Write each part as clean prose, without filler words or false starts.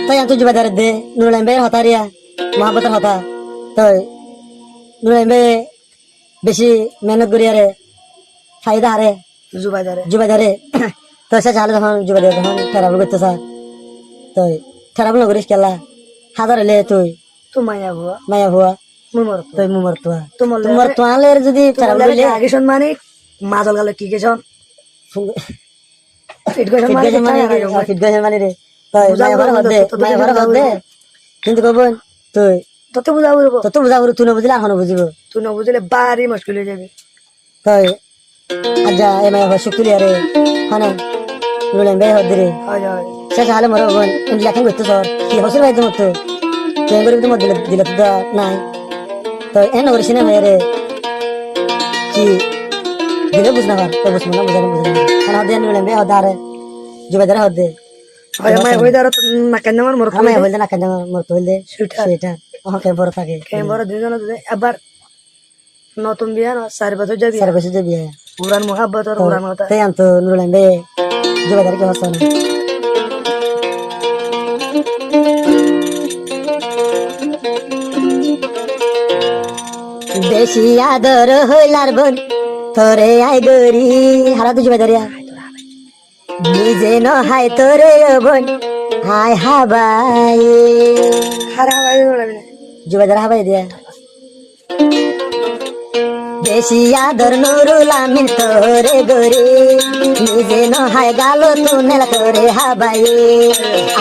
তাই আমি জুবাইদার দে নুরুল ভাই হতারিয়া মহাব্বতের হতা তাই নুরুল ভাই বেশি মেহনত করি আরে ফায়দা আরে জুবাইদারে তো সে চালে যখন জুবাইদার যখন ট্রাভেল করতে চা তুই ট্রাভেল করিস কেলা হাজার হলে তুই তো মায়া ভুয়া তুই মুমর তোয়া তোমার তোয়ালের যদি ট্রাভেল করলে আগে শোন মানে মাজল গেল কি গেছন ফিট গেছন মানে রে তুই মায়া ঘর হদে কিন্তু কবন তুই তত বুঝাবো তত বুঝাবো তুই না বুঝলে এখনো বুঝিব তুই না বুঝলে বাড়ি মুশকিল হয়ে যাবে তুই আজ্জা এ মায়া ঘর শুক্তি আরে হানা নুরুল ভাই হদে রে সে চালে মরে হবন লেখান করতে সর কি হসে ভাই তোমার তো তুই করে তোমার দিলে তো নাই তো এন করিস না মেয়েরে কি দিলে বুঝ না পার তো বুঝবো না বুঝানো কেন হদে নুরুল ভাই হদে আরে জুবাইদার হদে মায়া হয়ে দাঁড়া না কেন আমার মর মায়া বলতে না কেন মরতে হইলে সেটা ওকে বড় থাকে বড় দুজন আবার নতুন বিয়া না 4 বছর যাবি 4 বছর যাবি উড়ান মোহাব্বত আর উড়ান হতা তাই আম তো নুরুল ভাই জুবাইদার কি হসে না বেশি আদর হইলার বোন তোরে আই গরি হারা তো জুবাইদারিয়া নিজে নহাই তোরে বোন হাই হাবাই হারা ভাই জুবাইদার হাবাই দিয়া বেশি আদর নুরুল আমিন তোরে গরি নিজে নহাই গালো তুনেলা তোরে হাবাই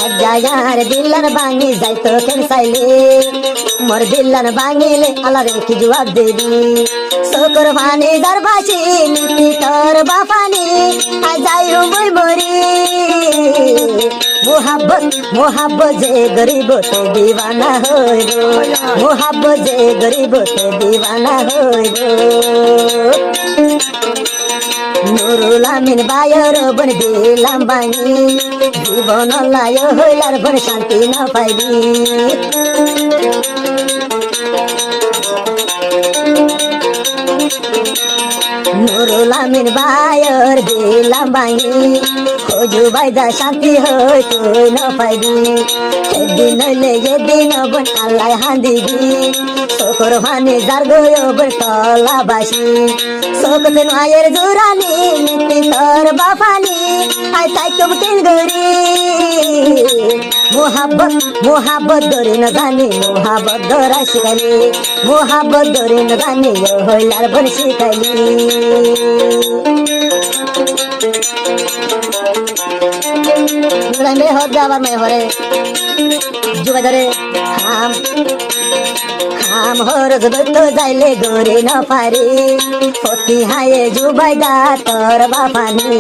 আজায়ার দিলান ভাঙি যাই তো কেন চাইলে মোর দিলান ভাঙিলে আলারে কি জবাব দেবি শোকর পানি যার বাসি নীতি তোর বাপানি আজাই বই মরি মোহাব্বত যে গরিব তে দিওয়ানা হইব মোহাব্বত যে গরিব তে দিওয়ানা হইব নুরুল আমিন বায়র বন দিলাম ভাঙি জীবন লায় হইলার বন শান্তি না পাইবি নুরুল আমিন বায়র দিলাম ভাঙি খোঁজু বাইদা শান্তি হই তুই না পাইবি একদিন হইলে যেদিন বন আল্লাহ হান্দিবি শোকর ভানি যার গয় বন তলা বাসি শোকতে মায়ের জোরানি নীতি তোর বাপানি আই তাই তুম তিন গরি মোহাব্বত ধরে না জানি মোহাব্বত ধরা শিখাইলি মোহাব্বত ধরে না জানি হইলার বন শিখাইলি নুরুল হদ আবার মেয়ে হরে জুবাইদারে খাম হর তো যাইলে গরে না পারে ফতি হায়ে জুবাইদা তোর বাপানি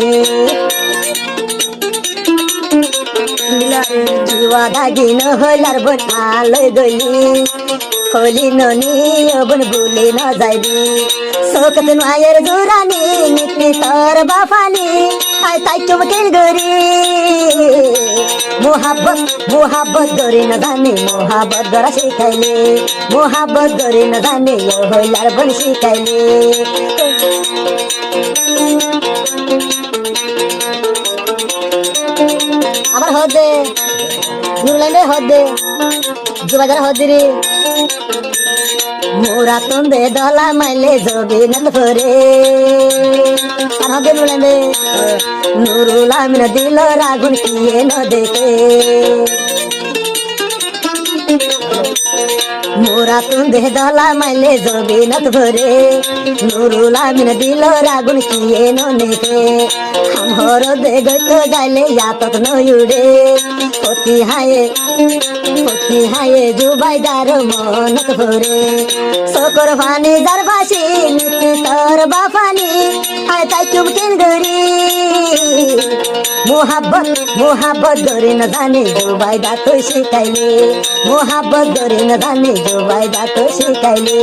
জুয়া দাগি ন হইলার বোন আলোয় গলি হলি ননি বোন ভুলি না যাইবি শোকত মায়ের জোরানি নীতি তোর বাপানি আই তাই তুম কেন গরি মোহাব্বত ধরে না জানি মোহাব্বত ধরা শিখাইলে মোহাব্বত ধরে না জানি হইলার বোন শিখাইলে আবার হদে নুরুল হদে জুবাইদার হদিরি মোরা তন্দে দলা মাইলে জবি নল ভরে আর হদে নুরুল আমিন দিল রাগুন কিয়ে ন দেখে মোরা তন্দে দলা মাইলে জবি নত ভরে নুরুল আমিন দিল রাগুন কিয়ে ন দেখে हमर दे गत गाले यातत नयुडे पति हाये जुबाइदार मनत भरे शोकर भानी दरबासी नीति तोर बापानी आय ताई तुम केन गरी मोहब्बत गरे न जाने जुबाइदा तो शिखाइले मोहब्बत गरे न जाने जुबाइदा तो शिखाइले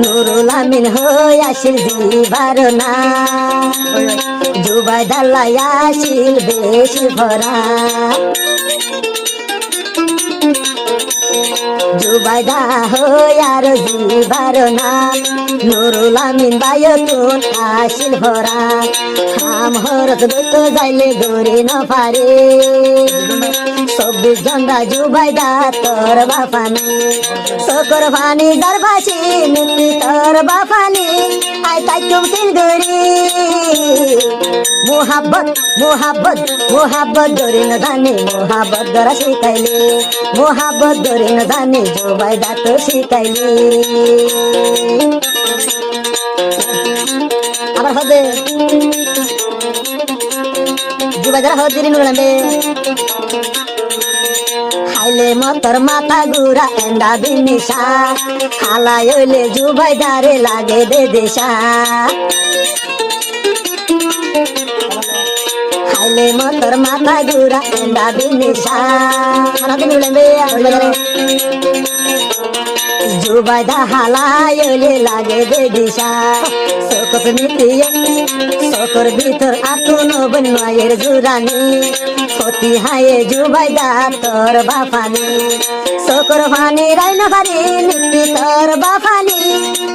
নুরুল আমিন হইয়াছিল দিবার না জুবাইদা লাইয়াছিল বেশি ভরা জুবাইদা হই আর জিবার নাম নুরুল আমিন বায়তুন আসিল ভরা হাম হরত বেতো যাইলে গরি ন পারে 24 ঘন্টা জুবাইদা তোর বাফানি সকর ফানি দরবাসি নীতি তোর বাফানি আই তাই তুম তিন গরি মোহাব্বত মোহাব্বত মোহাব্বত ধরে ন জানি মোহাব্বত ধরা শিখাইলে মোহাব্বত ধরে ন জানি জুবাইদা তো শিখাইলে আবার হবে জুবাইদার হদিন নুড়াবে খাইলে মতর মাথা গুড়া এন্ডা বিনিশা খালাই হইলে জুবাইদারে লাগে দে দেশা খাইলে মতর মাথা গুড়া এন্ডা বিনিশা দিন উড়াবে জুবাইদা হালাই হইলে লাগে দে দিশা সকত মিটিয়ে সকর ভিতর আতুন বন্যায়ের জুরানি ক্ষতি হায়ে জুবাইদা তোর বাফানি সকর ফানি রাইনা ফানি নিতি তোর বাফানি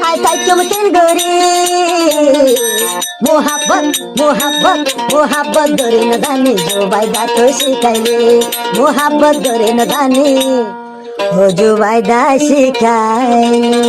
আই তাই চমকিন গরি মোহাব্বত মোহাব্বত মোহাব্বত ধরে ন জানি জুবাইদা তো শিখাইলে মোহাব্বত ধরে ন জানি ও জুবাইদা শিখাইলে